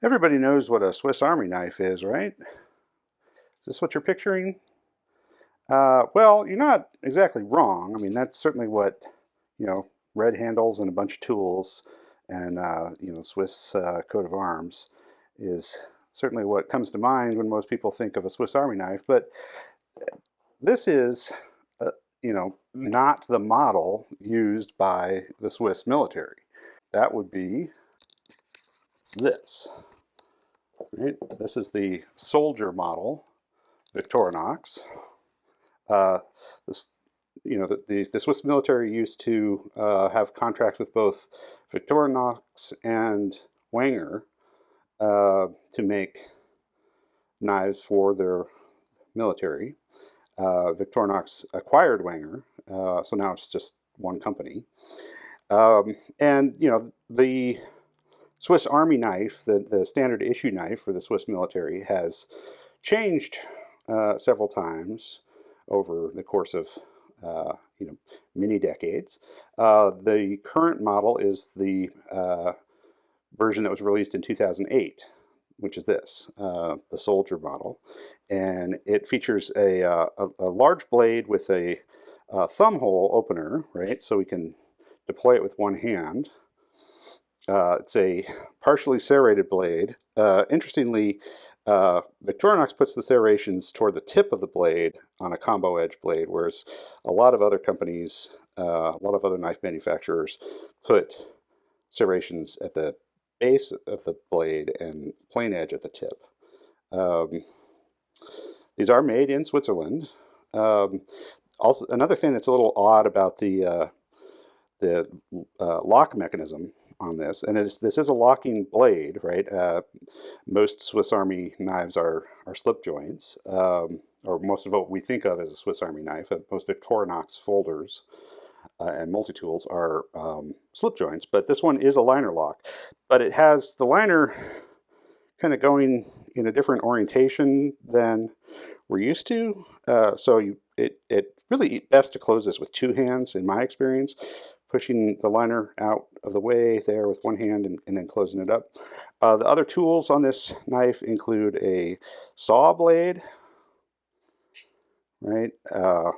Everybody knows what a Swiss Army knife is, right? Is this what you're picturing? Well, you're not exactly wrong. I mean, that's certainly what, red handles and a bunch of tools and, Swiss coat of arms is certainly what comes to mind when most people think of a Swiss Army knife. But this is, not the model used by the Swiss military. That would be this. Right? This is the soldier model, Victorinox. This, the Swiss military used to have contracts with both Victorinox and Wenger to make knives for their military. Victorinox acquired Wenger, so now it's just one company. And the Swiss Army knife, the standard issue knife for the Swiss military, has changed several times over the course of many decades. The current model is the version that was released in 2008, which is this, the soldier model, and it features a large blade with a thumb hole opener, right? So we can deploy it with one hand. It's a partially serrated blade. Interestingly, Victorinox puts the serrations toward the tip of the blade on a combo edge blade, whereas a lot of other companies, a lot of other knife manufacturers put serrations at the base of the blade and plain edge at the tip. These are made in Switzerland. Also, another thing that's a little odd about the lock mechanism on this, and this is a locking blade, right? Most Swiss Army knives are slip joints, or most of what we think of as a Swiss Army knife. Most Victorinox folders and multi-tools are slip joints, but this one is a liner lock. But it has the liner kind of going in a different orientation than we're used to. It really best to close this with two hands, in my experience. Pushing the liner out of the way there with one hand and then closing it up. The other tools on this knife include a saw blade, right? A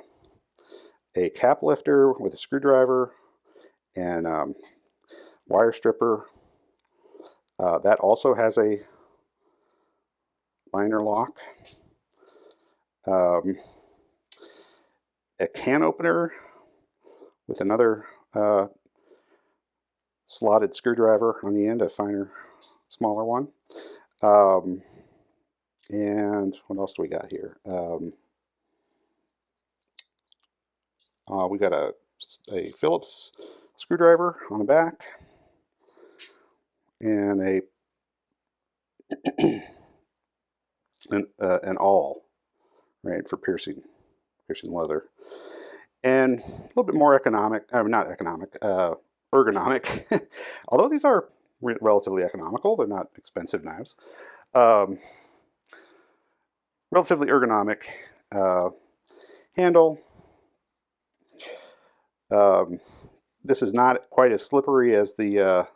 cap lifter with a screwdriver and wire stripper. That also has a liner lock. A can opener with another slotted screwdriver on the end, a finer, smaller one. And what else do we got here? We got a Phillips screwdriver on the back, and an awl, right, for piercing leather. And a little bit more ergonomic, although these are relatively economical, they're not expensive knives. Relatively ergonomic handle. This is not quite as slippery as the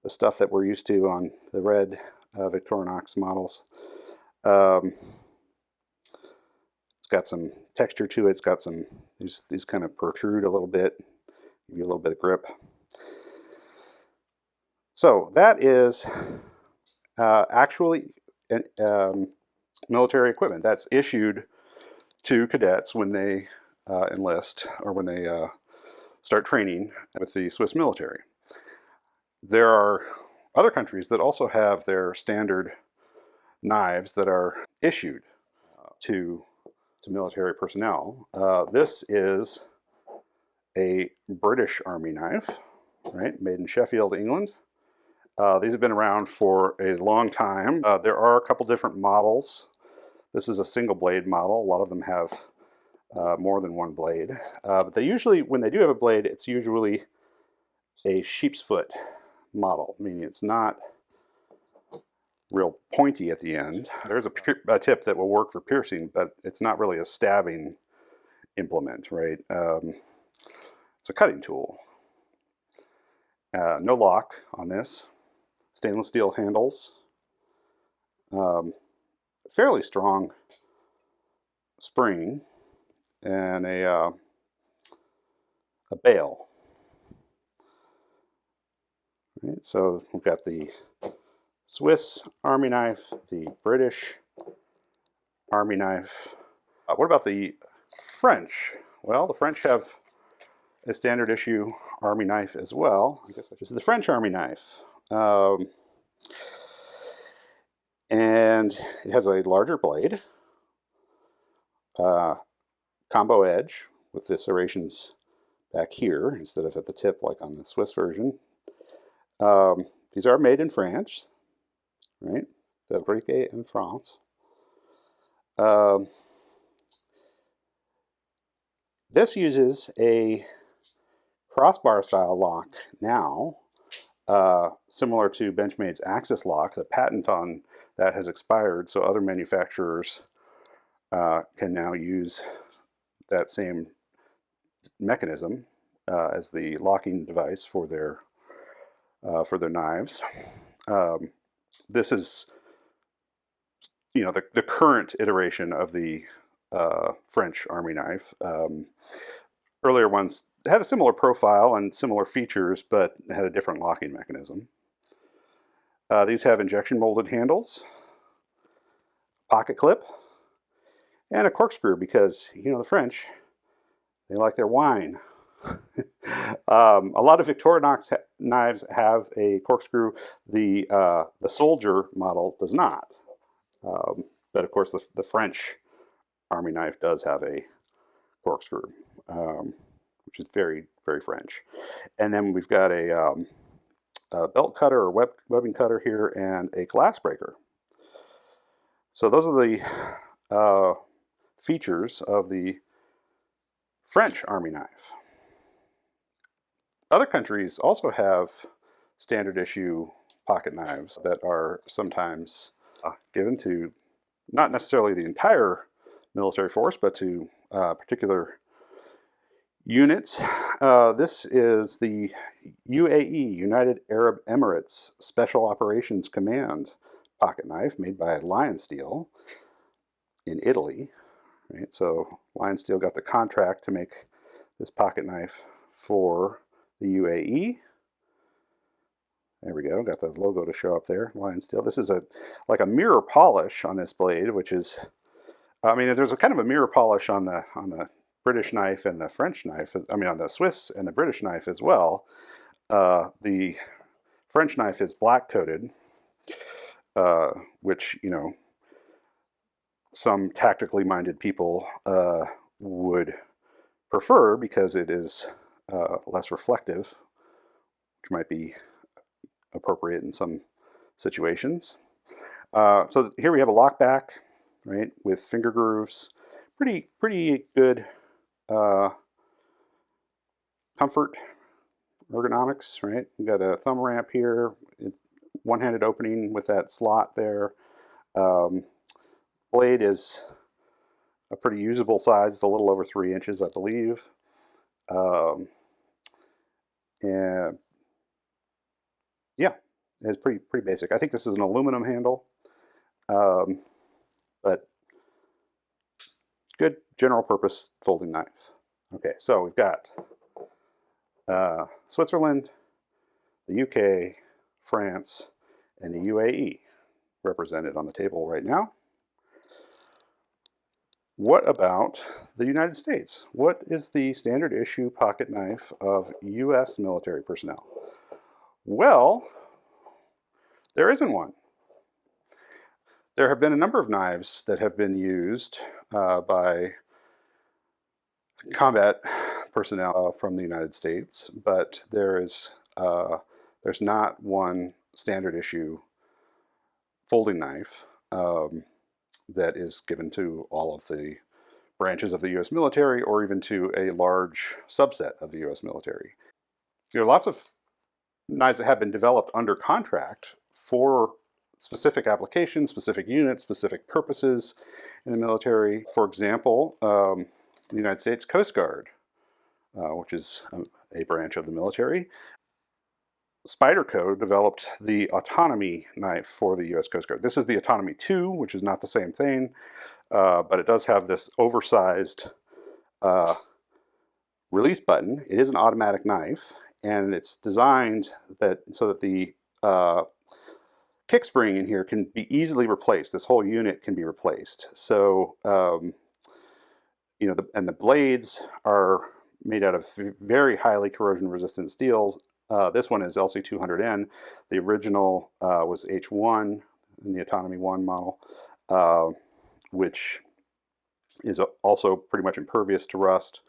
stuff that we're used to on the red Victorinox models. It's got some texture to it. It's got some, these kind of protrude a little bit, give you a little bit of grip. So that is actually military equipment that's issued to cadets when they enlist or when they start training with the Swiss military. There are other countries that also have their standard knives that are issued to military personnel. This is a British Army knife, right, made in Sheffield, England. These have been around for a long time. There are a couple different models. This is a single blade model. A lot of them have more than one blade. But they usually, when they do have a blade, it's usually a sheep's foot model, meaning it's not real pointy at the end. There's a tip that will work for piercing, but it's not really a stabbing implement, right? It's a cutting tool. No lock on this. Stainless steel handles. fairly strong spring and a bail. Right, so we've got the Swiss Army knife, the British Army knife. What about the French? Well, the French have a standard issue Army knife as well. I guess this is the French Army knife. And it has a larger blade, combo edge with the serrations back here instead of at the tip like on the Swiss version. These are made in France, right? Fabriqué in France. This uses a crossbar style lock now, similar to Benchmade's Axis lock. The patent on that has expired, so other manufacturers can now use that same mechanism as the locking device for their knives. This is, you know, the current iteration of the French Army knife. Earlier ones had a similar profile and similar features, but had a different locking mechanism. These have injection molded handles, pocket clip, and a corkscrew because, you know, the French, they like their wine. A lot of Victorinox knives have a corkscrew. The soldier model does not. But of course, the French Army knife does have a corkscrew, which is very, very French. And then we've got a belt cutter or webbing cutter here and a glass breaker. So those are the features of the French Army knife. Other countries also have standard issue pocket knives that are sometimes given to not necessarily the entire military force, but to particular units. This is the UAE, United Arab Emirates Special Operations Command pocket knife made by Lion Steel in Italy. Right? So Lion Steel got the contract to make this pocket knife for the UAE. There we go, got the logo to show up there, Lion Steel. This is like a mirror polish on this blade, which is, I mean, there's a kind of a mirror polish on the British knife and the French knife, I mean on the Swiss and the British knife as well. The French knife is black coated, which, you know, some tactically minded people would prefer because it is less reflective, which might be appropriate in some situations. So here we have a lock back, right, with finger grooves. Pretty good comfort ergonomics, right? We've got a thumb ramp here, one-handed opening with that slot there. Blade is a pretty usable size. It's a little over 3 inches, I believe. And yeah, it's pretty basic. I think this is an aluminum handle, but good general purpose folding knife. Okay, so we've got Switzerland, the UK, France, and the UAE represented on the table right now. What about the United States? What is the standard issue pocket knife of US military personnel? Well, there isn't one. There have been a number of knives that have been used by combat personnel from the United States, but there's not one standard issue folding knife that is given to all of the branches of the U.S. military or even to a large subset of the U.S. military. There are lots of knives that have been developed under contract for specific applications, specific units, specific purposes in the military. For example, the United States Coast Guard, which is a branch of the military, Spyderco developed the Autonomy knife for the U.S. Coast Guard. This is the Autonomy 2, which is not the same thing, but it does have this oversized release button. It is an automatic knife, and it's designed so that the kick spring in here can be easily replaced. This whole unit can be replaced. So, you know, and the blades are made out of very highly corrosion-resistant steels. This one is LC200N. The original was H1 in the Autonomy 1 model, which is also pretty much impervious to rust.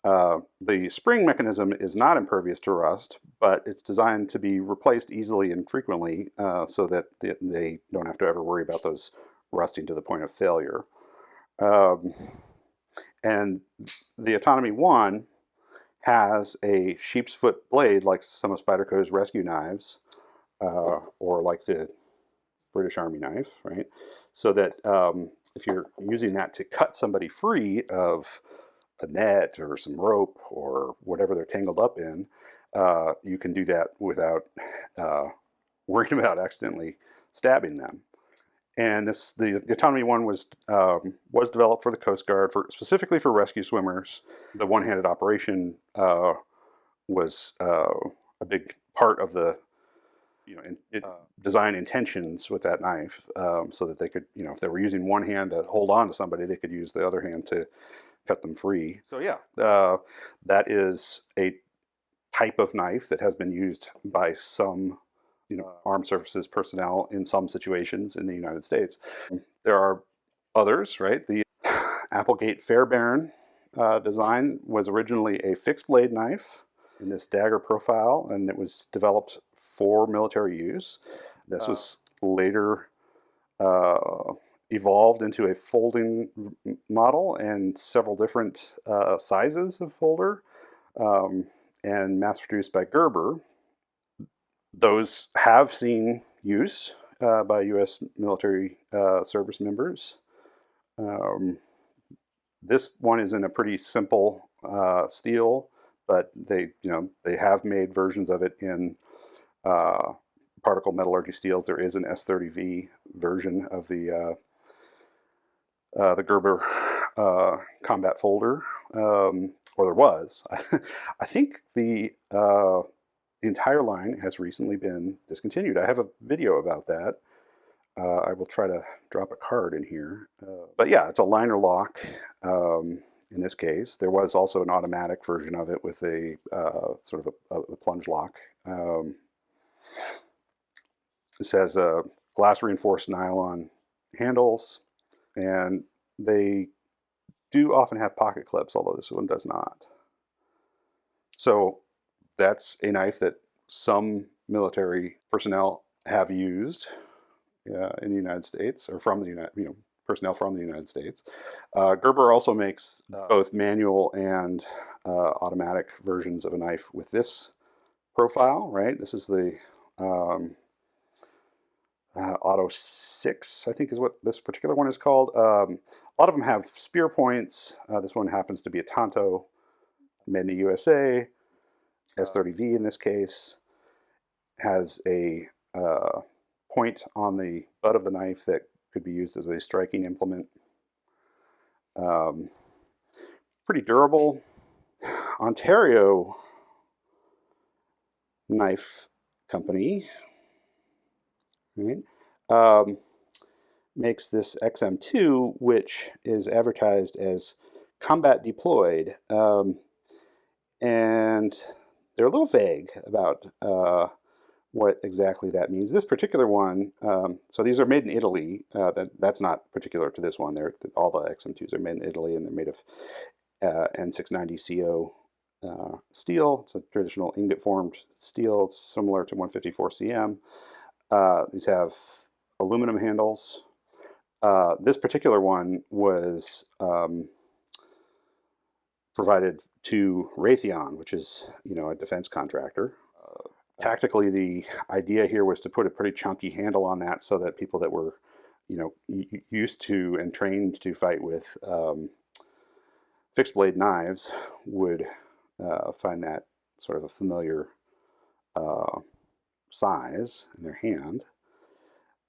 The spring mechanism is not impervious to rust, but it's designed to be replaced easily and frequently so that they don't have to ever worry about those rusting to the point of failure. And the Autonomy 1 has a sheep's foot blade like some of Spyderco's rescue knives, or like the British Army knife, right? So that if you're using that to cut somebody free of a net or some rope or whatever they're tangled up in, you can do that without worrying about accidentally stabbing them. And the Autonomy 1 was developed for the Coast Guard, specifically for rescue swimmers. The one-handed operation was a big part of the design intentions with that knife, so that they could, if they were using one hand to hold on to somebody, they could use the other hand to cut them free. So yeah, that is a type of knife that has been used by some armed services personnel in some situations in the United States. There are others, right? The Applegate Fairbairn design was originally a fixed blade knife in this dagger profile, and it was developed for military use. This was later evolved into a folding model and several different sizes of folder, and mass-produced by Gerber. Those have seen use by U.S. military service members. This one is in a pretty simple steel, but they have made versions of it in particle metallurgy steels. There is an S30V version of the Gerber combat folder, or there was. I think the entire line has recently been discontinued. I have a video about that. I will try to drop a card in here. But yeah, it's a liner lock in this case. There was also an automatic version of it with a sort of a plunge lock. This has glass reinforced nylon handles, and they do often have pocket clips, although this one does not. So that's a knife that some military personnel have used in the United States, or from the personnel from the United States. Gerber also makes both manual and automatic versions of a knife with this profile, right? This is the Auto 6, I think is what this particular one is called. A lot of them have spear points. This one happens to be a Tanto, made in the USA. S30V in this case has a point on the butt of the knife that could be used as a striking implement. Pretty durable. Ontario Knife Company, right, makes this XM2, which is advertised as combat deployed, and they're a little vague about what exactly that means. This particular one, so these are made in Italy. That's not particular to this one. All the XM2s are made in Italy, and they're made of N690CO steel. It's a traditional ingot-formed steel. It's similar to 154 CM. These have aluminum handles. This particular one was provided to Raytheon, which is a defense contractor. Tactically, the idea here was to put a pretty chunky handle on that so that people that were used to and trained to fight with fixed blade knives would find that sort of a familiar size in their hand.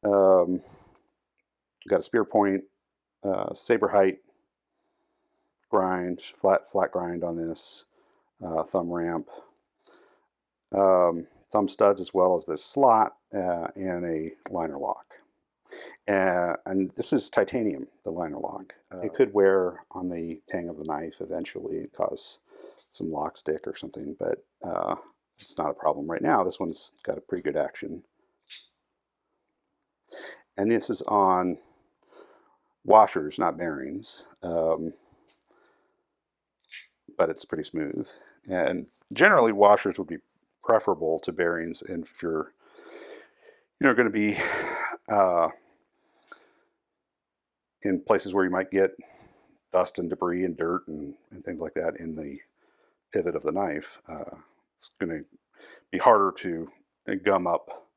Got a spear point, saber height, grind, flat grind on this, thumb ramp, thumb studs, as well as this slot and a liner lock. And this is titanium, the liner lock. It could wear on the tang of the knife eventually and cause some lock stick or something, but it's not a problem right now. This one's got a pretty good action. And this is on washers, not bearings, but it's pretty smooth. And generally washers would be preferable to bearings, and if you're going to be in places where you might get dust and debris and dirt and things like that in the pivot of the knife, it's going to be harder to gum up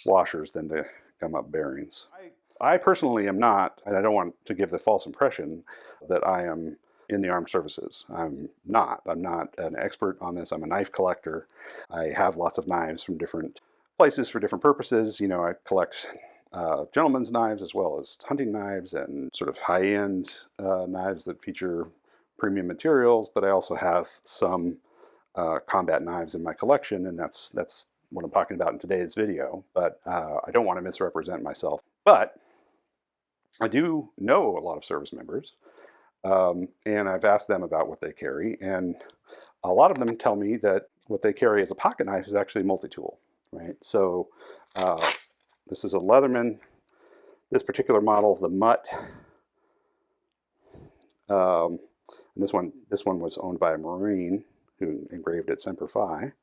washers than to gum up bearings. I personally am not, and I don't want to give the false impression that I am in the armed services. I'm not an expert on this. I'm a knife collector. I have lots of knives from different places for different purposes. I collect gentlemen's knives as well as hunting knives and sort of high-end knives that feature premium materials, but I also have some combat knives in my collection, and that's what I'm talking about in today's video. But I don't want to misrepresent myself. But I do know a lot of service members, and I've asked them about what they carry, and a lot of them tell me that what they carry as a pocket knife is actually a multi-tool, right? So this is a Leatherman, this particular model, the Mutt. And this one was owned by a Marine who engraved it Semper Fi.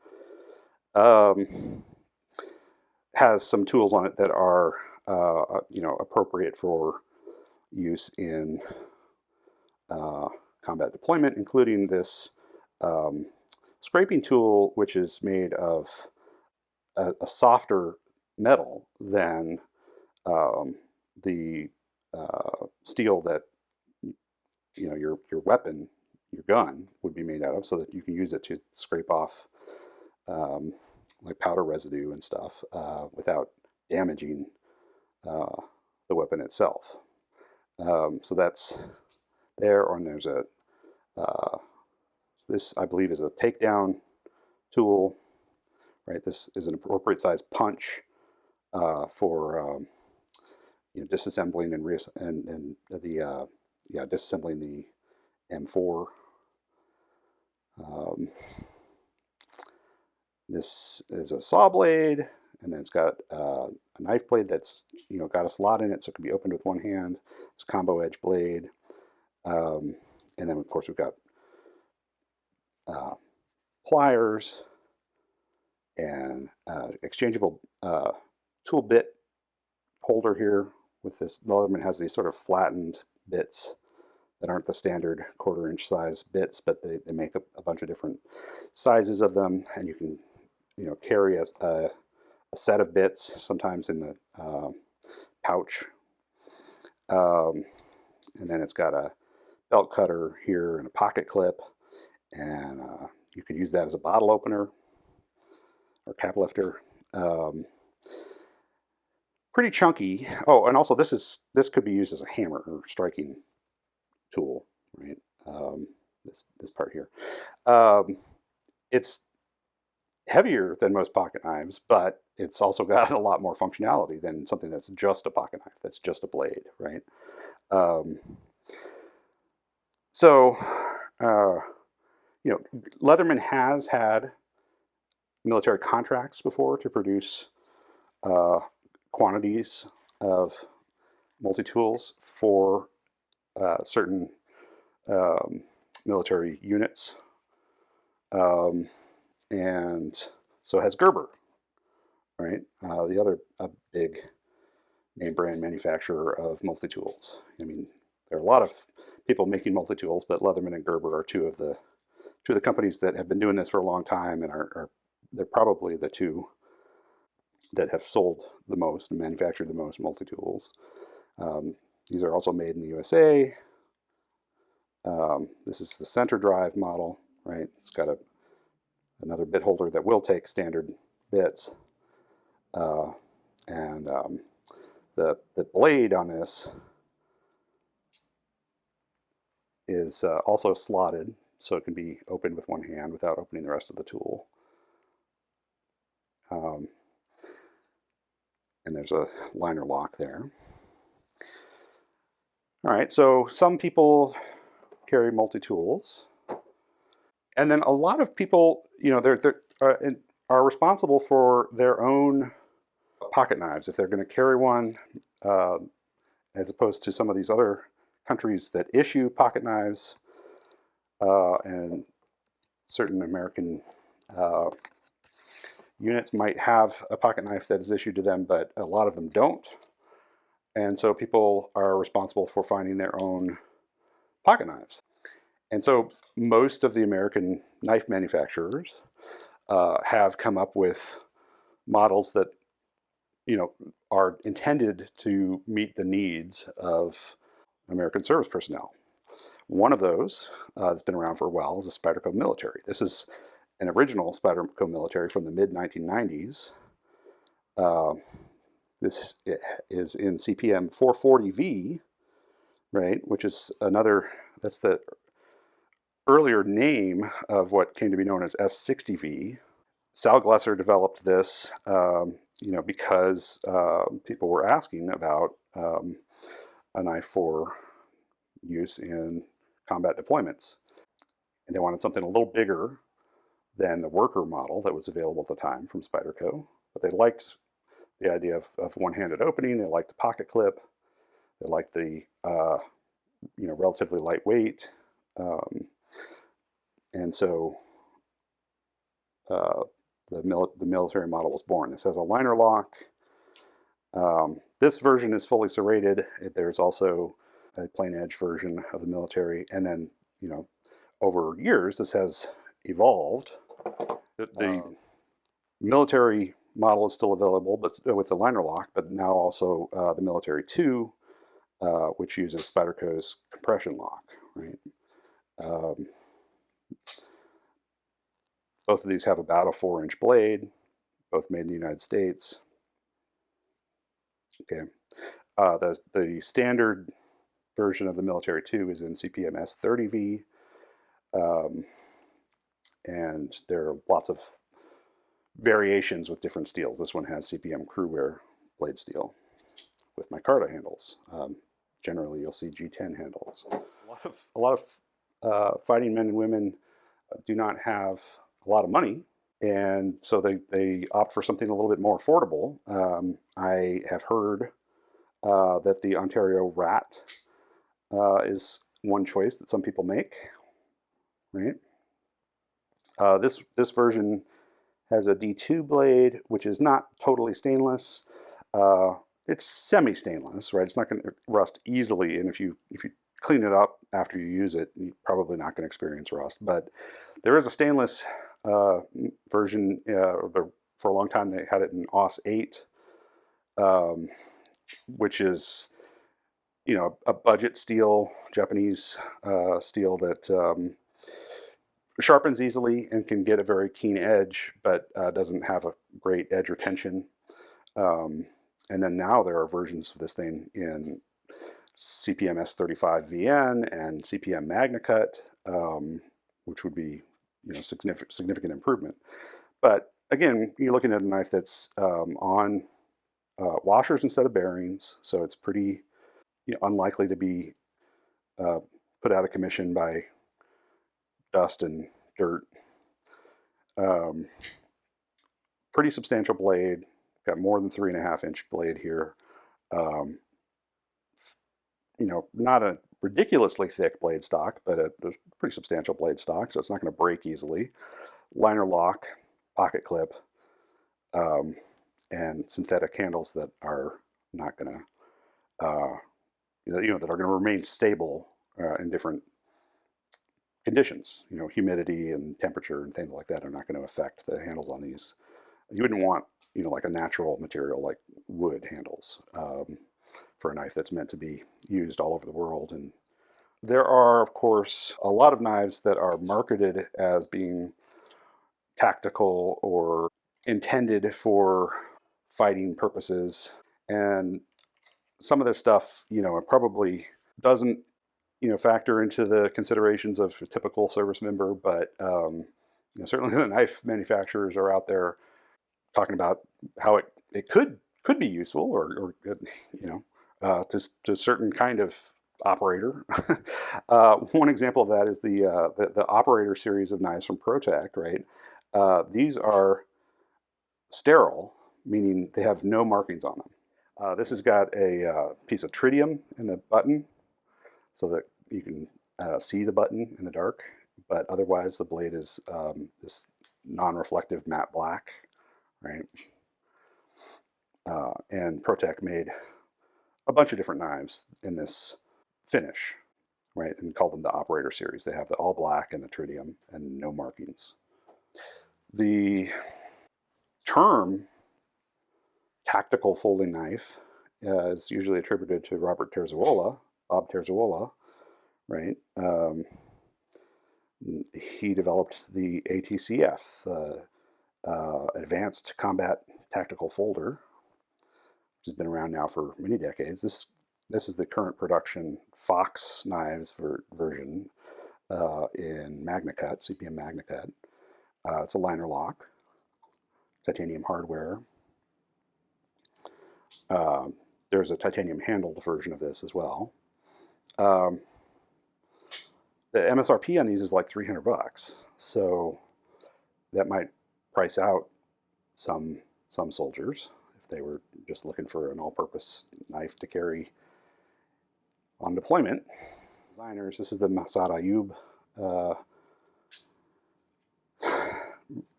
Has some tools on it that are appropriate for use in combat deployment, including this scraping tool, which is made of a softer metal than the steel that your weapon, your gun, would be made out of, so that you can use it to scrape off like powder residue and stuff without damaging the weapon itself. So that's there. And there's a this, I believe, is a takedown tool, right? This is an appropriate size punch for disassembling and disassembling the M4. This is a saw blade, and then it's got a knife blade that's got a slot in it, so it can be opened with one hand. It's a combo edge blade, and then of course we've got pliers and exchangeable tool bit holder here. With this, the Leatherman has these sort of flattened bits that aren't the standard 1/4 inch size bits, but they make a bunch of different sizes of them, and you can carry a set of bits, sometimes in the pouch. And then it's got a belt cutter here and a pocket clip, and you could use that as a bottle opener or cap lifter. Pretty chunky. Oh, and also this could be used as a hammer or striking tool, right? This part here. It's heavier than most pocket knives, but it's also got a lot more functionality than something that's just a pocket knife, that's just a blade, right? Leatherman has had military contracts before to produce quantities of multi-tools for certain military units. And so has Gerber, right? The other big name brand manufacturer of multi-tools. I mean, there are a lot of people making multi-tools, but Leatherman and Gerber are two of the companies that have been doing this for a long time, and they're probably the two that have sold the most and manufactured the most multi-tools. These are also made in the USA. This is the center drive model, right? It's got another bit holder that will take standard bits. Uh, and the blade on this is also slotted, so it can be opened with one hand without opening the rest of the tool. And there's a liner lock there. All right, so some people carry multi-tools. And then a lot of people, are responsible for their own pocket knives if they're going to carry one, as opposed to some of these other countries that issue pocket knives, and certain American units might have a pocket knife that is issued to them, but a lot of them don't. And so people are responsible for finding their own pocket knives. And so most of the American knife manufacturers have come up with models that are intended to meet the needs of American service personnel. One of those that's been around for a while is a Spyderco Military. This is an original Spyderco Military from the mid-1990s. This is in CPM 440V, right, which is that's the earlier name of what came to be known as S60V. Sal Glesser developed this, because people were asking about a knife for use in combat deployments. And they wanted something a little bigger than the worker model that was available at the time from Spyderco. But they liked the idea of one-handed opening. They liked the pocket clip. They liked the relatively lightweight. And so the military model was born. This has a liner lock. This version is fully serrated. There's also a plain edge version of the military. And then, over years, this has evolved. The military model is still available, but with the liner lock, but now also the Military 2, which uses Spyderco's compression lock, right? Both of these have about a 4-inch blade, both made in the United States. Okay, the standard version of the Military 2 is in CPM S30V, and there are lots of variations with different steels. This one has CPM Crewwear blade steel with micarta handles. Generally, you'll see G10 handles. A lot of fighting men and women do not have a lot of money, and so they opt for something a little bit more affordable. I have heard that the Ontario Rat is one choice that some people make, right? This version has a D2 blade, which is not totally stainless. It's semi-stainless, right? It's not going to rust easily, and if you clean it up after you use it, you're probably not going to experience rust. But there is a stainless version. For a long time, they had it in AUS 8, which is a budget steel, Japanese steel that sharpens easily and can get a very keen edge, but doesn't have a great edge retention. And then now there are versions of this thing in CPM S35VN and CPM MagnaCut, which would be significant improvement. But again, you're looking at a knife that's on washers instead of bearings, so it's pretty unlikely to be put out of commission by dust and dirt. Pretty substantial blade. Got more than 3.5-inch blade here. Not a ridiculously thick blade stock, but a pretty substantial blade stock, so it's not going to break easily. Liner lock, pocket clip, and synthetic handles that are not going to, that are going to remain stable in different conditions. Humidity and temperature and things like that are not going to affect the handles on these. You wouldn't want, like a natural material like wood handles for a knife that's meant to be used all over the world. And there are, of course, a lot of knives that are marketed as being tactical or intended for fighting purposes. And some of this stuff, it probably doesn't, factor into the considerations of a typical service member, but certainly the knife manufacturers are out there talking about how it could be useful, or to a certain kind of operator. One example of that is the operator series of knives from Protech, right? These are sterile, meaning they have no markings on them. This has got a piece of tritium in the button so that you can see the button in the dark, but otherwise the blade is this non-reflective matte black, right? And Protech made a bunch of different knives in this finish, right? And called them the operator series. They have the all black and the tritium and no markings. The term tactical folding knife is usually attributed to Bob Terzuola, right? He developed the ATCF, the Advanced Combat Tactical Folder, which has been around now for many decades. This is the current production Fox knives version in MagnaCut, CPM MagnaCut. It's a liner lock, titanium hardware. There's a titanium handled version of this as well. The MSRP on these is like $300, so that might price out some soldiers if they were just looking for an all-purpose knife to carry on deployment. Designers, this is the Masad Ayub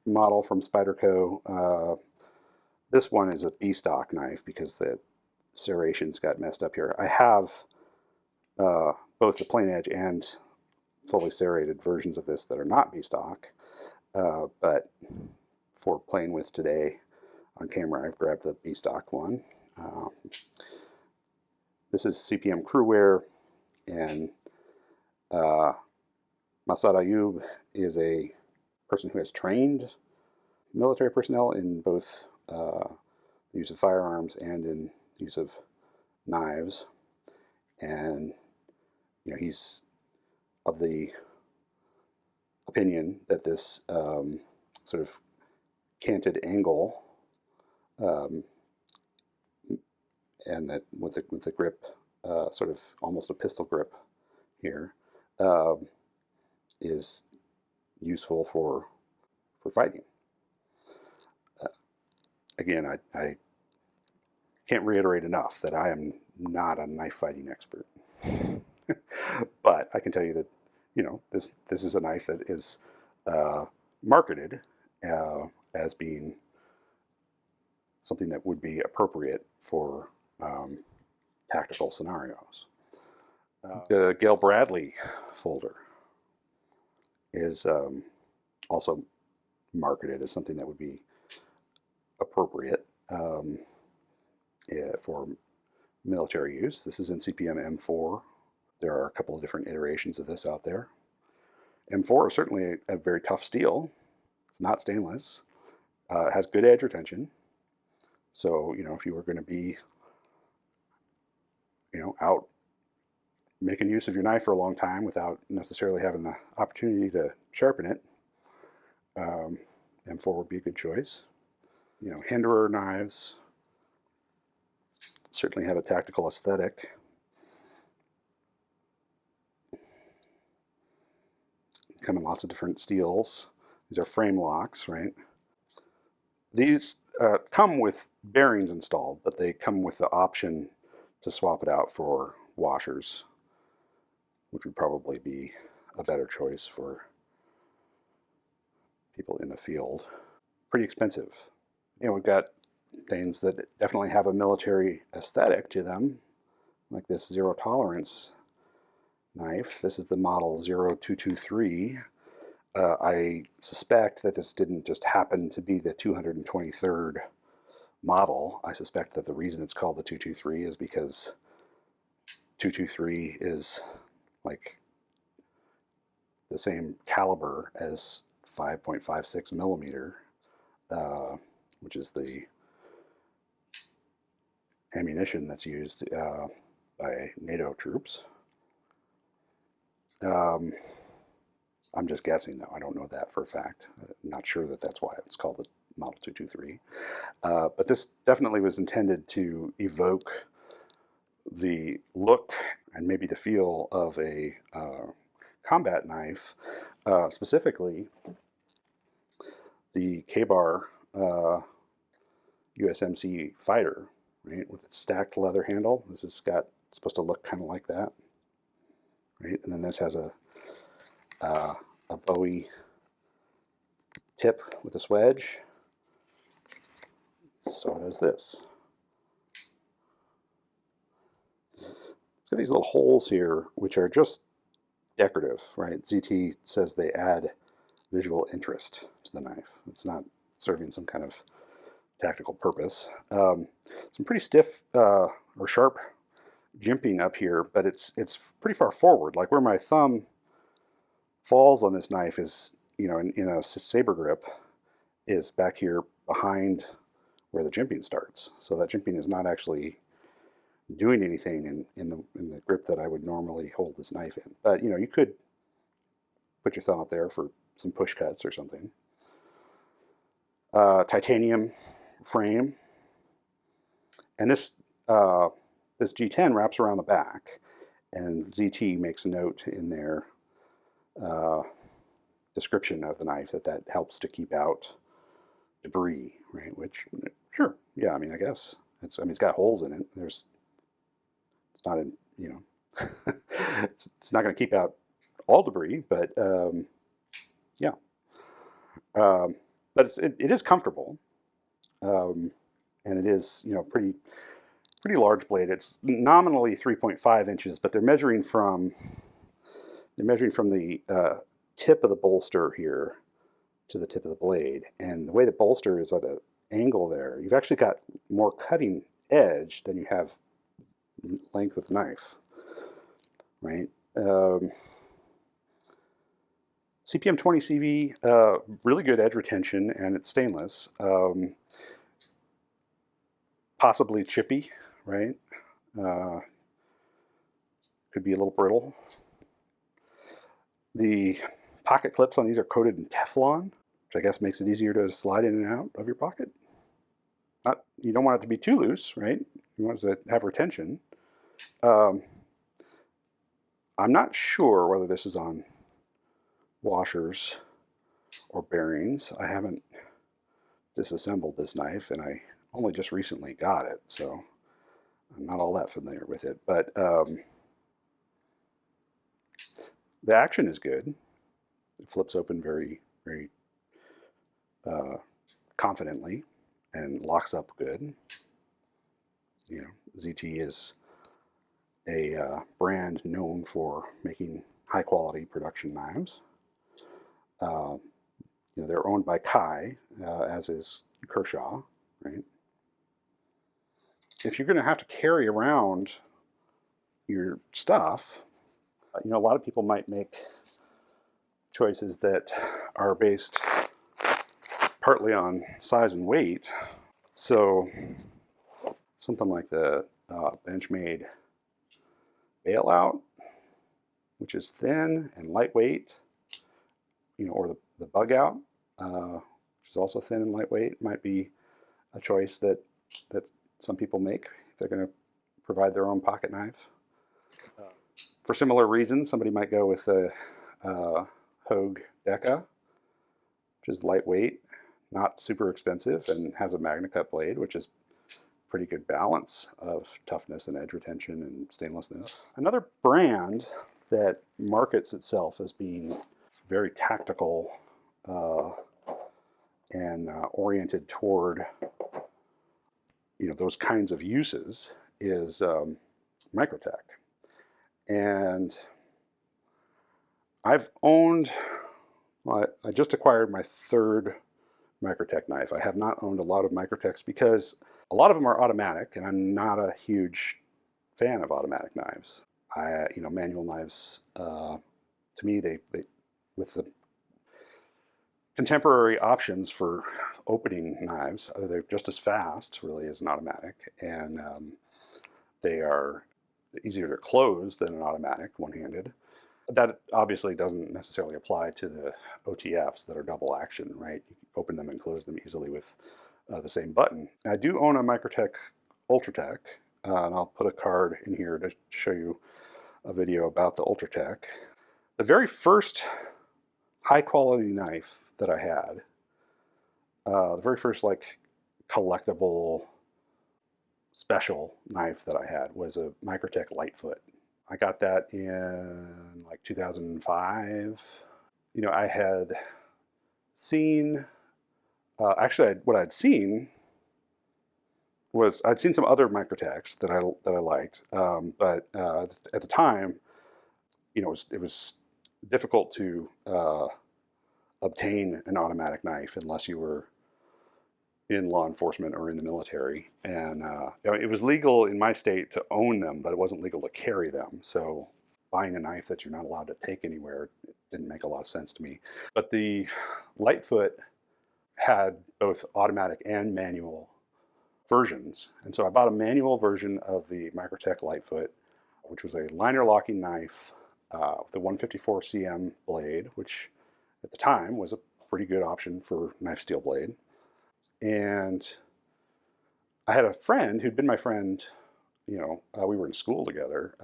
model from Spyderco. This one is a B-stock knife because the serrations got messed up here. I have both the plain edge and fully serrated versions of this that are not B-stock, but for playing with today on camera, I've grabbed the B-stock one. This is CPM Crewwear, and Masad Ayub is a person who has trained military personnel in both the use of firearms and in the use of knives, and he's of the opinion that this sort of canted angle and that with the grip, sort of almost a pistol grip here, is useful for fighting. Again, I can't reiterate enough that I am not a knife fighting expert, but I can tell you that this is a knife that is marketed as being something that would be appropriate for tactical scenarios. The Gail Bradley folder is also marketed as something that would be appropriate for military use. This is in CPM M4. There are a couple of different iterations of this out there. M4 is certainly a very tough steel. It's not stainless. It has good edge retention. So, if you were going to be, out making use of your knife for a long time without necessarily having the opportunity to sharpen it, M4 would be a good choice. Hinderer knives certainly have a tactical aesthetic. Come in lots of different steels. These are frame locks, right? These come with bearings installed, but they come with the option to swap it out for washers, which would probably be a better choice for people in the field. Pretty expensive. We've got things that definitely have a military aesthetic to them, like this zero tolerance knife. This is the model 0223. I suspect that this didn't just happen to be the 223rd model. I suspect that the reason it's called the 223 is because 223 is like the same caliber as 5.56 millimeter, which is the ammunition that's used by NATO troops. I'm just guessing, though. I don't know that for a fact. I'm not sure that that's why it's called the Model 223. But this definitely was intended to evoke the look and maybe the feel of a combat knife, specifically the K-Bar USMC fighter, right, with its stacked leather handle. This has got, it's supposed to look kind of like that, right? And then this has a Bowie tip with a swedge. So does this. It's got these little holes here, which are just decorative, right? ZT says they add visual interest to the knife. It's not serving some kind of tactical purpose. Some pretty stiff or sharp jimping up here, but it's pretty far forward. Like where my thumb falls on this knife is, you know, in a saber grip, is back here behind where the jimping starts. So that jimping is not actually doing anything in the grip that I would normally hold this knife in. But you know, you could put your thumb up there for some push cuts or something. Titanium frame, and this G10 wraps around the back, and ZT makes a note in their description of the knife that helps to keep out debris, right? Which, sure, yeah, I mean, I guess it's got holes in it. It's not in, you know, it's not going to keep out all debris, but yeah. But it is comfortable, and it is, you know, pretty large blade. It's nominally 3.5 inches, but they're measuring from the tip of the bolster here to the tip of the blade, and the way the bolster is at an angle there, you've actually got more cutting edge than you have length of knife, right? CPM 20 CV, really good edge retention, and it's stainless. Possibly chippy, right? Could be a little brittle. The pocket clips on these are coated in Teflon, which I guess makes it easier to slide in and out of your pocket. You don't want it to be too loose, right? You want it to have retention. I'm not sure whether this is on washers or bearings. I haven't disassembled this knife, and I only just recently got it, so I'm not all that familiar with it. But the action is good. It flips open very, very confidently and locks up good. You know, ZT is a brand known for making high quality production knives. You know, they're owned by Kai, as is Kershaw, right? If you're going to have to carry around your stuff, you know, a lot of people might make choices that are based partly on size and weight. So something like the Benchmade bailout, which is thin and lightweight, you know, or the bug out, which is also thin and lightweight, might be a choice that some people make if they're going to provide their own pocket knife. For similar reasons, somebody might go with the Hogue Deca, which is lightweight, not super expensive, and has a MagnaCut blade, which is pretty good balance of toughness and edge retention and stainlessness. Another brand that markets itself as being very tactical and oriented toward, you know, those kinds of uses is Microtech. And I've owned, well, I just acquired my third Microtech knife. I have not owned a lot of Microtechs because a lot of them are automatic, and I'm not a huge fan of automatic knives. You know, manual knives, to me, they with the contemporary options for opening knives. They're just as fast, really, as an automatic, and they are easier to close than an automatic, one-handed. That obviously doesn't necessarily apply to the OTFs that are double action, right? You can open them and close them easily with the same button. I do own a Microtech Ultratech, and I'll put a card in here to show you a video about the Ultratech. The very first high-quality knife that I had, the very first like collectible special knife that I had, was a Microtech Lightfoot. I got that in like 2005. You know, I had seen, actually what I'd seen was, I'd seen some other Microtechs that I liked, but at the time, you know, it was difficult to obtain an automatic knife unless you were in law enforcement or in the military. And you know, it was legal in my state to own them, but it wasn't legal to carry them. So buying a knife that you're not allowed to take anywhere didn't make a lot of sense to me. But the Lightfoot had both automatic and manual versions. And so I bought a manual version of the Microtech Lightfoot, which was a liner locking knife with a 154 cm blade, which at the time was a pretty good option for knife steel blade. And I had a friend who'd been my friend, you know, we were in school together,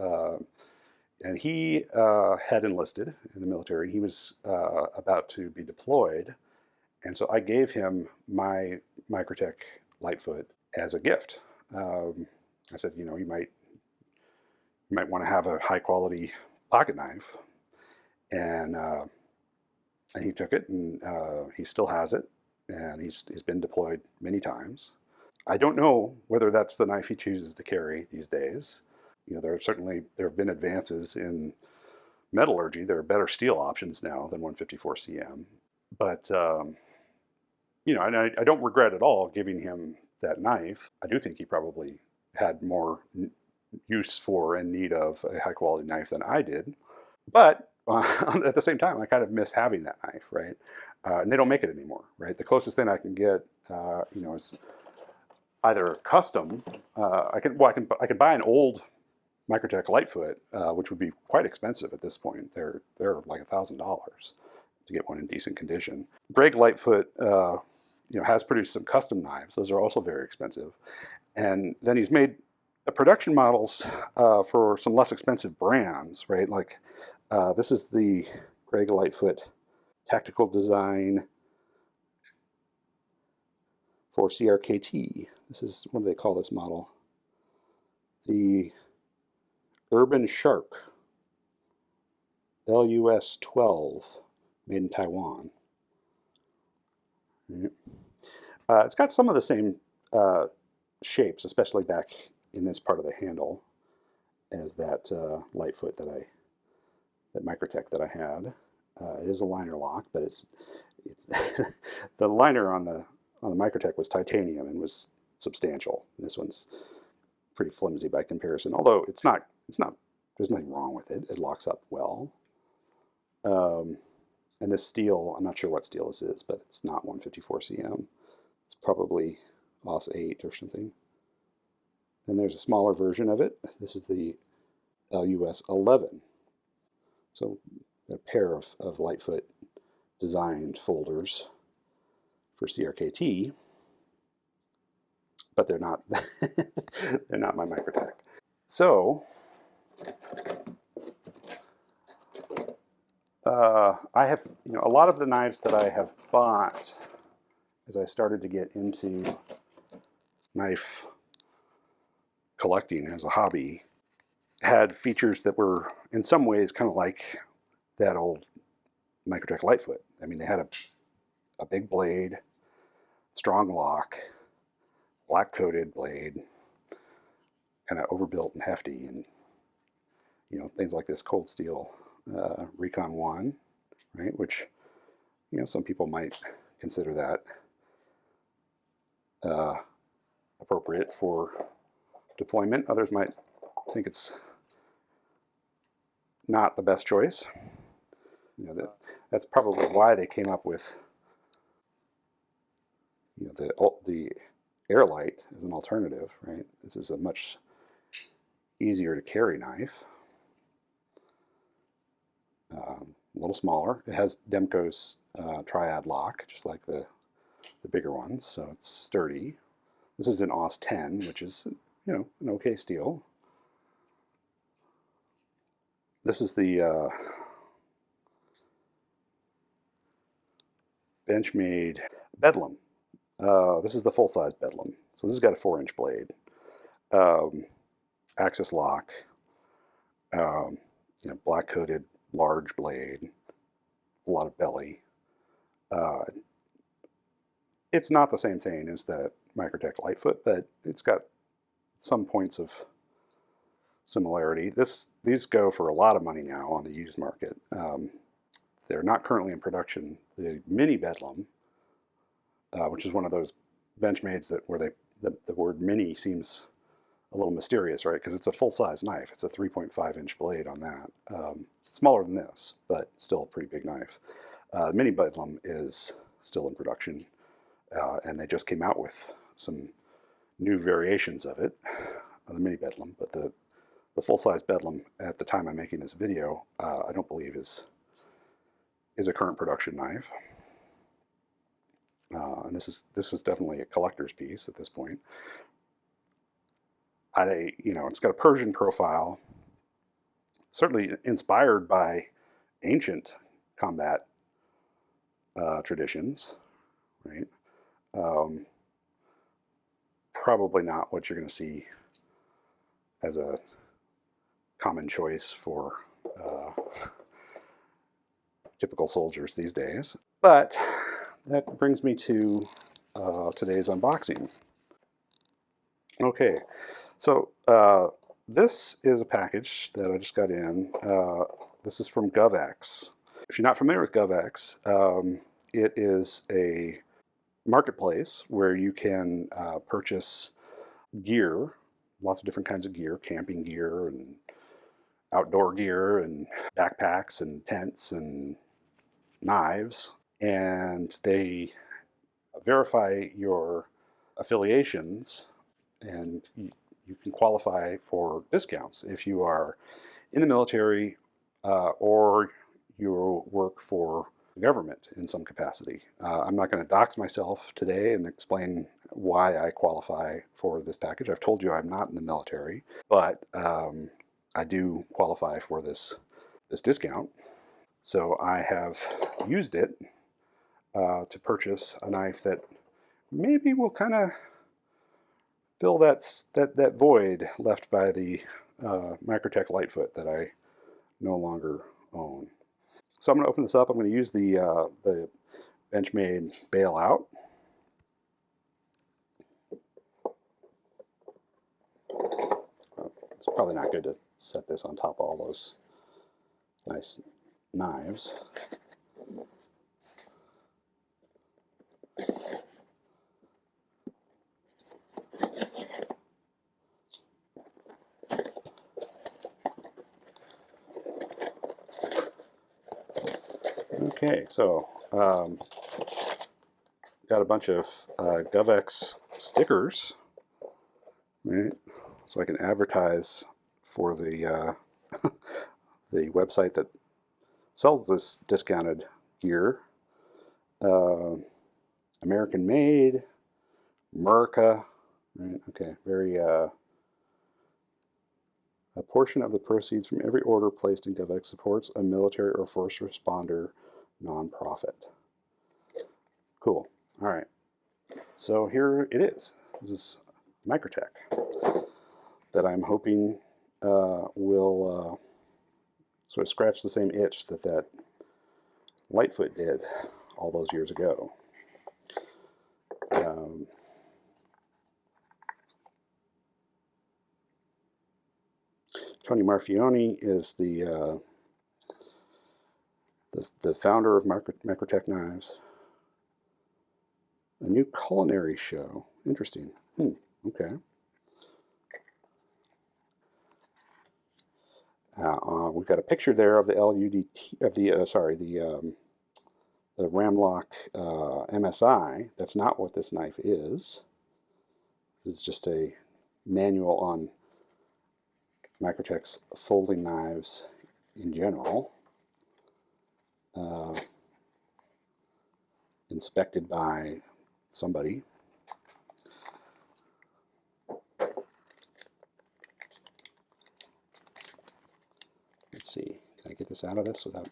and he had enlisted in the military. He was about to be deployed, and so I gave him my Microtech Lightfoot as a gift. I said, you know, you might want to have a high quality pocket knife, and he took it, and he still has it. And he's been deployed many times. I don't know whether that's the knife he chooses to carry these days. You know, there have been advances in metallurgy. There are better steel options now than 154 cm. But you know, and I don't regret at all giving him that knife. I do think he probably had more use for and need of a high quality knife than I did. But at the same time, I kind of miss having that knife, right? And they don't make it anymore, right? The closest thing I can get, you know, is either custom. I can buy an old Microtech Lightfoot, which would be quite expensive at this point. They're like $1,000 to get one in decent condition. Greg Lightfoot, you know, has produced some custom knives. Those are also very expensive. And then he's made production models for some less expensive brands, right? Like this is the Greg Lightfoot tactical design for CRKT. This is, what do they call this model? The Urban Shark LUS 12, made in Taiwan. It's got some of the same shapes, especially back in this part of the handle, as that Lightfoot that Microtech that I had. It is a liner lock, but it's the liner on the Microtech was titanium and was substantial. This one's pretty flimsy by comparison, although it's not. There's nothing wrong with it. It locks up well. And this steel, I'm not sure what steel this is, but it's not 154 cm. It's probably AUS 8 or something. And there's a smaller version of it. This is the LUS 11. So a pair of Lightfoot designed folders for CRKT, but they're not they're not my Microtech. So I have, you know, a lot of the knives that I have bought as I started to get into knife collecting as a hobby had features that were in some ways kind of like that old Microtech Lightfoot. I mean, they had a big blade, strong lock, black coated blade, kind of overbuilt and hefty, and you know, things like this cold steel Recon 1, right? Which, you know, some people might consider that appropriate for deployment. Others might think it's not the best choice. You know, that's probably why they came up with the Airlight is an alternative, right? This is a much easier to carry knife. A little smaller. It has Demco's triad lock, just like the bigger ones, so it's sturdy. This is an AUS 10, which is, an okay steel. This is the Benchmade Bedlam. This is the full-size Bedlam. So this has got a 4-inch blade, axis lock, black-coated large blade, a lot of belly. It's not the same thing as the Microtech Lightfoot, but it's got some points of similarity. These go for a lot of money now on the used market. They're not currently in production. The Mini Bedlam, which is one of those Benchmades where the word mini seems a little mysterious, right? Because it's a full-size knife. It's a 3.5-inch blade on that. Smaller than this, but still a pretty big knife. The Mini Bedlam is still in production, and they just came out with some new variations of it, the Mini Bedlam. But the full-size Bedlam, at the time I'm making this video, I don't believe is a current production knife. And this is definitely a collector's piece at this point. It's got a Persian profile, certainly inspired by ancient combat traditions, right? Probably not what you're going to see as a common choice for typical soldiers these days. But that brings me to today's unboxing. Okay, so this is a package that I just got in. This is from GovX. If you're not familiar with GovX, it is a marketplace where you can purchase gear, lots of different kinds of gear, camping gear and outdoor gear and backpacks and tents and knives, and they verify your affiliations, and you can qualify for discounts if you are in the military or you work for the government in some capacity. I'm not going to dox myself today and explain why I qualify for this package. I've told you I'm not in the military, but I do qualify for this discount. So I have used it to purchase a knife that maybe will kind of fill that void left by the Microtech Lightfoot that I no longer own. So I'm going to open this up. I'm going to use the Benchmade bailout. It's probably not good to set this on top of all those nice knives. Okay, so got a bunch of GovX stickers, right? So I can advertise for the the website that sells this discounted gear. American made, America, right? Okay, very a portion of the proceeds from every order placed in GovX supports a military or first responder nonprofit. Cool. All right. So here it is. This is Microtech that I'm hoping will sort of scratch the same itch that Lightfoot did all those years ago. Tony Marfione is the founder of Microtech Knives. A new culinary show. Interesting. Okay. We've got a picture there of the LUDT of the the Ramlock MSI. That's not what this knife is. This is just a manual on Microtech's folding knives in general, inspected by somebody. Let's see, can I get this out of this without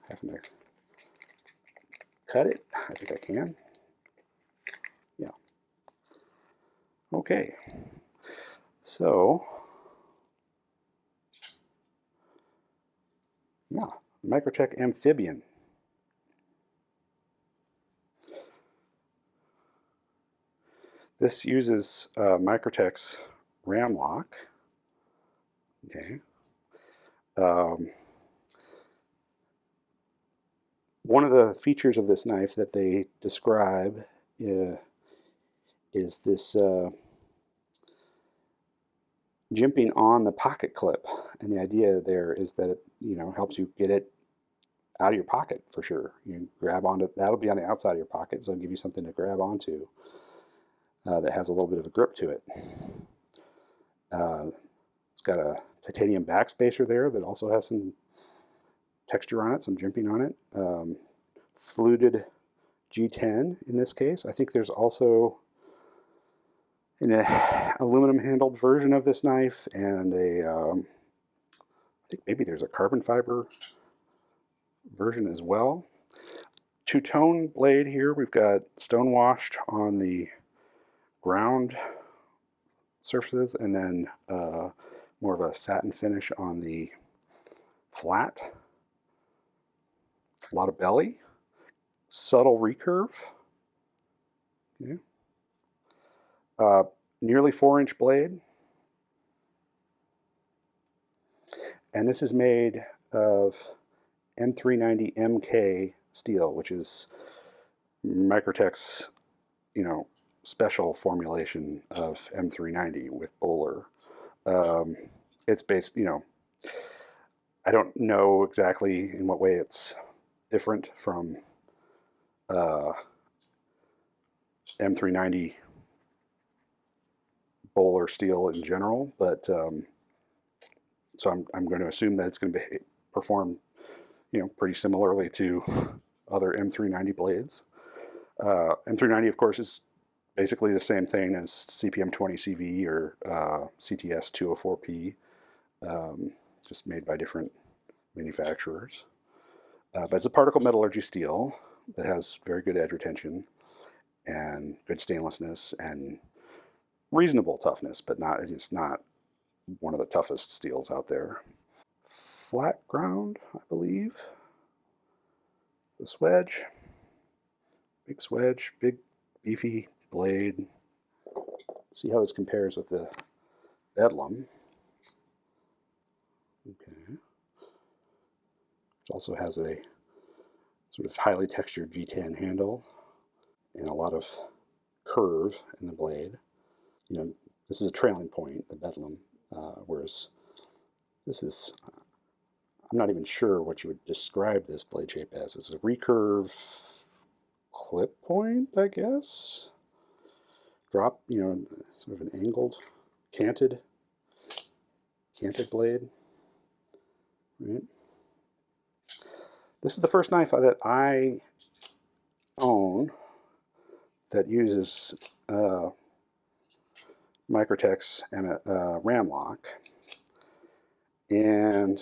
having to cut it? I think I can. Yeah. Okay. So, yeah, Microtech Amphibian. This uses Microtech's Ramlock. Okay. One of the features of this knife that they describe is this jimping on the pocket clip, and the idea there is that it, helps you get it out of your pocket for sure. You grab onto that'll be on the outside of your pocket, so it'll give you something to grab onto that has a little bit of a grip to it. It's got a titanium backspacer there that also has some texture on it, some jimping on it. Fluted G10 in this case. I think there's also an aluminum handled version of this knife, and I think maybe there's a carbon fiber version as well. Two-tone blade here. We've got stone washed on the ground surfaces, and then more of a satin finish on the flat. A lot of belly. Subtle recurve. Okay. Nearly 4-inch blade. And this is made of M390 MK steel, which is Microtech's, special formulation of M390 with Bowler. It's based, I don't know exactly in what way it's different from M390 Bowler steel in general, but so I'm going to assume that it's going to perform, pretty similarly to other M390 blades. M390, of course, is basically the same thing as CPM 20CV or CTS 204P, just made by different manufacturers. But it's a particle metallurgy steel that has very good edge retention and good stainlessness and reasonable toughness, but it's not one of the toughest steels out there. Flat ground, I believe. The swedge, big beefy blade. Let's see how this compares with the Bedlam. Okay. Which also has a sort of highly textured G10 handle and a lot of curve in the blade. This is a trailing point, the Bedlam, whereas this is, I'm not even sure what you would describe this blade shape as. It's a recurve clip point, I guess. Drop, sort of an angled, canted blade. Right. This is the first knife that I own that uses Microtech's Ramlock, and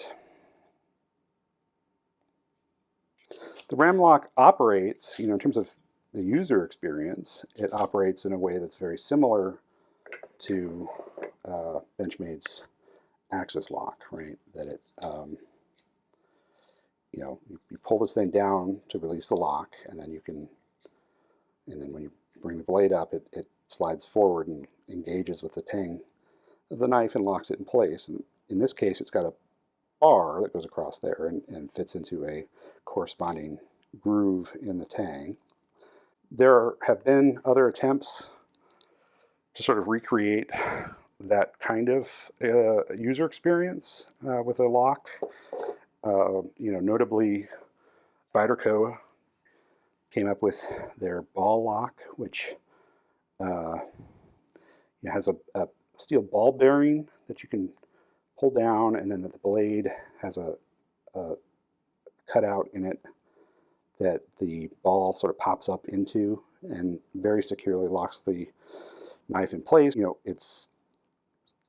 the Ramlock operates, in terms of the user experience, it operates in a way that's very similar to Benchmade's Axis lock, right? That it, you pull this thing down to release the lock, and then when you bring the blade up, it slides forward and engages with the tang of the knife and locks it in place. And in this case, it's got a bar that goes across there and fits into a corresponding groove in the tang. There have been other attempts to sort of recreate that kind of user experience with a lock. Notably Spyderco came up with their ball lock, which has a steel ball bearing that you can pull down, and then the blade has a cutout in it that the ball sort of pops up into and very securely locks the knife in place. It's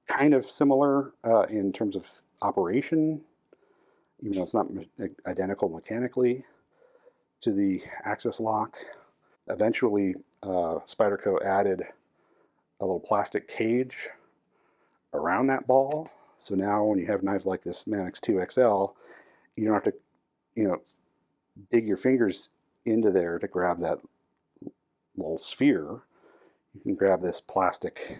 kind of similar in terms of operation, even though it's not identical mechanically to the Axis lock. Eventually, Spyderco added a little plastic cage around that ball. So now when you have knives like this Manix 2XL, you don't have to, dig your fingers into there to grab that little sphere. You can grab this plastic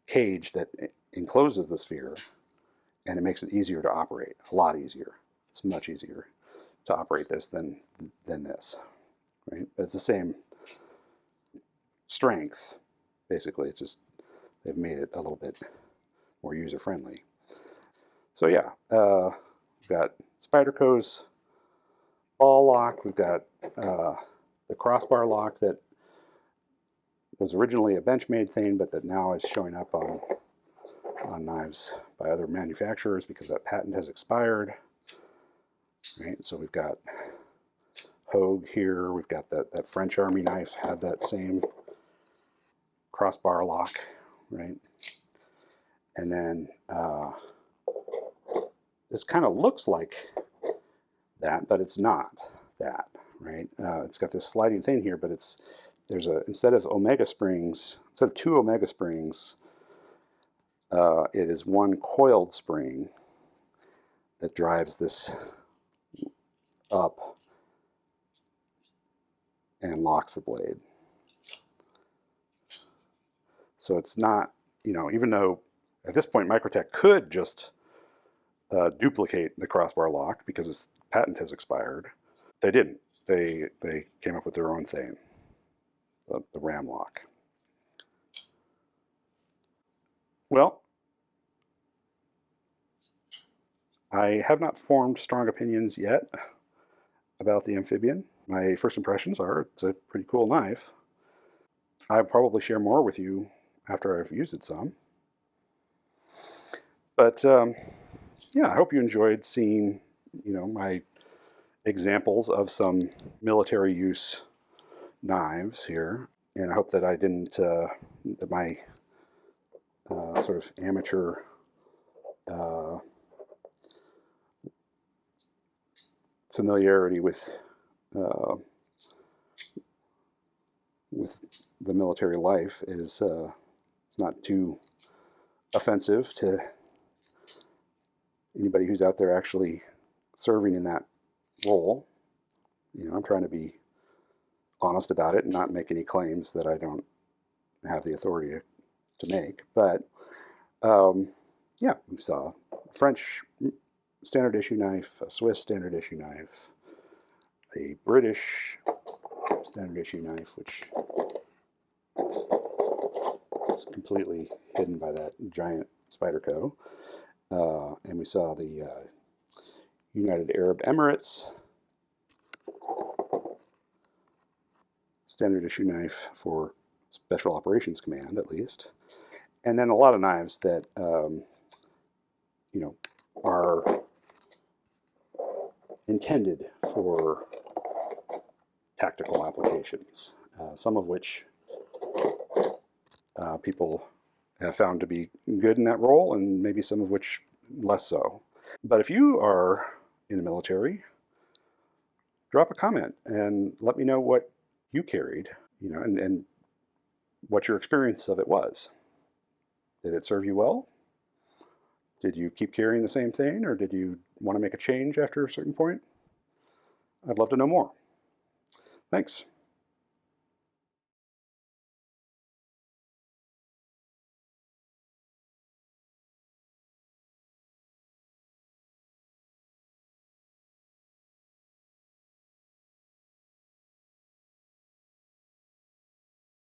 cage that encloses the sphere, and it makes it easier to operate, a lot easier. It's much easier to operate this than this, right? But it's the same strength, basically. It's just they've made it a little bit more user-friendly. So yeah, we've got Spyderco's ball lock. We've got the crossbar lock that was originally a Benchmade thing, but that now is showing up on knives by other manufacturers because that patent has expired. Right, so we've got Hogue here. We've got that French Army knife had that same crossbar lock, right? And then this kind of looks like that, but it's not that, right? It's got this sliding thing here, but instead of omega springs, instead of 2 omega springs, it is one coiled spring that drives this up and locks the blade. So it's not, even though at this point Microtech could just duplicate the crossbar lock because its patent has expired, they didn't. They came up with their own thing, the ram lock. Well, I have not formed strong opinions yet about the amphibian. My first impressions are it's a pretty cool knife. I'll probably share more with you after I've used it some. But yeah, I hope you enjoyed seeing, my examples of some military use knives here. And I hope that I didn't, that my sort of amateur familiarity with the military life is it's not too offensive to anybody who's out there actually serving in that role. I'm trying to be honest about it and not make any claims that I don't have the authority to make. But yeah, we saw a French standard issue knife, a Swiss standard issue knife, a British standard issue knife, which is completely hidden by that giant Spyderco. And we saw the United Arab Emirates standard issue knife for Special Operations Command, at least. And then a lot of knives that, are intended for tactical applications, some of which people have found to be good in that role, and maybe some of which less so. But if you are in the military, drop a comment and let me know what you carried, and what your experience of it was. Did it serve you well? Did you keep carrying the same thing, or did you want to make a change after a certain point? I'd love to know more. Thanks.